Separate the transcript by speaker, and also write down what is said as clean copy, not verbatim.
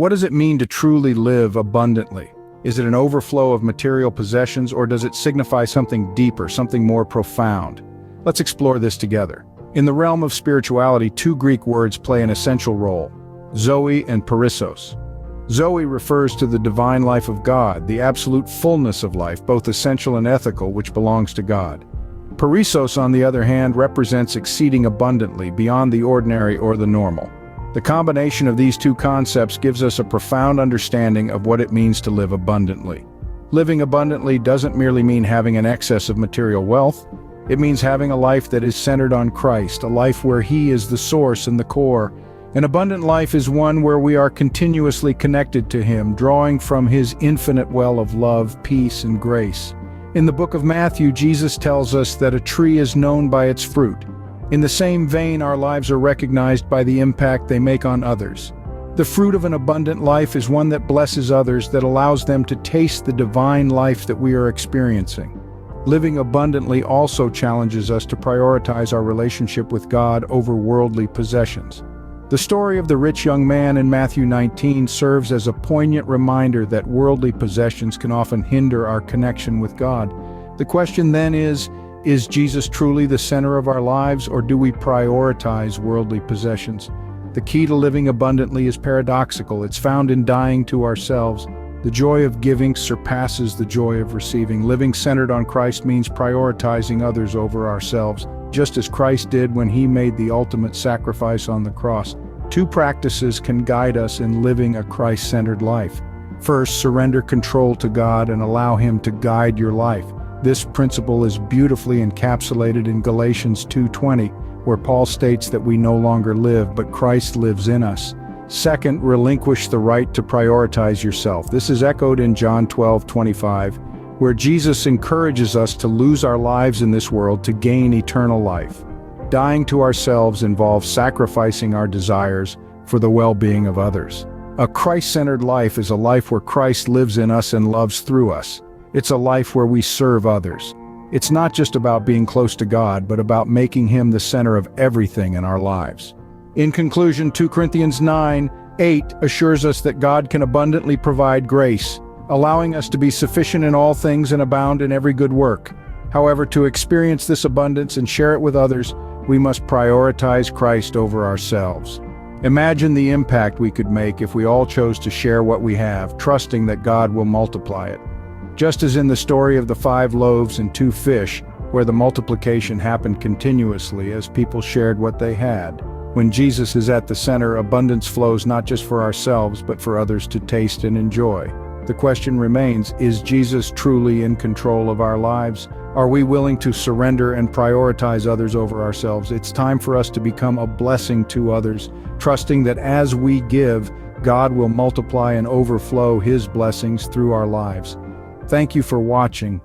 Speaker 1: What does it mean to truly live abundantly? Is it an overflow of material possessions, or does it signify something deeper, something more profound? Let's explore this together. In the realm of spirituality, two Greek words play an essential role: Zoe and perissos. Zoe refers to the divine life of God, the absolute fullness of life, both essential and ethical, which belongs to God. Perissos, on the other hand, represents exceeding abundantly, beyond the ordinary or the normal. The combination of these two concepts gives us a profound understanding of what it means to live abundantly. Living abundantly doesn't merely mean having an excess of material wealth. It means having a life that is centered on Christ, a life where He is the source and the core. An abundant life is one where we are continuously connected to Him, drawing from His infinite well of love, peace, and grace. In the book of Matthew, Jesus tells us that a tree is known by its fruit. In the same vein, our lives are recognized by the impact they make on others. The fruit of an abundant life is one that blesses others, that allows them to taste the divine life that we are experiencing. Living abundantly also challenges us to prioritize our relationship with God over worldly possessions. The story of the rich young man in Matthew 19 serves as a poignant reminder that worldly possessions can often hinder our connection with God. The question then is Jesus truly the center of our lives, or do we prioritize worldly possessions? The key to living abundantly is paradoxical. It's found in dying to ourselves. The joy of giving surpasses the joy of receiving. Living centered on Christ means prioritizing others over ourselves, just as Christ did when He made the ultimate sacrifice on the cross. Two practices can guide us in living a Christ-centered life. First, surrender control to God and allow Him to guide your life. This principle is beautifully encapsulated in Galatians 2:20, where Paul states that we no longer live, but Christ lives in us. Second, relinquish the right to prioritize yourself. This is echoed in John 12:25, where Jesus encourages us to lose our lives in this world to gain eternal life. Dying to ourselves involves sacrificing our desires for the well-being of others. A Christ-centered life is a life where Christ lives in us and loves through us. It's a life where we serve others. It's not just about being close to God, but about making Him the center of everything in our lives. In conclusion, 2 Corinthians 9:8 assures us that God can abundantly provide grace, allowing us to be sufficient in all things and abound in every good work. However, to experience this abundance and share it with others, we must prioritize Christ over ourselves. Imagine the impact we could make if we all chose to share what we have, trusting that God will multiply it. Just as in the story of the 5 loaves and 2 fish, where the multiplication happened continuously as people shared what they had. When Jesus is at the center, abundance flows not just for ourselves, but for others to taste and enjoy. The question remains, is Jesus truly in control of our lives? Are we willing to surrender and prioritize others over ourselves? It's time for us to become a blessing to others, trusting that as we give, God will multiply and overflow His blessings through our lives. Thank you for watching.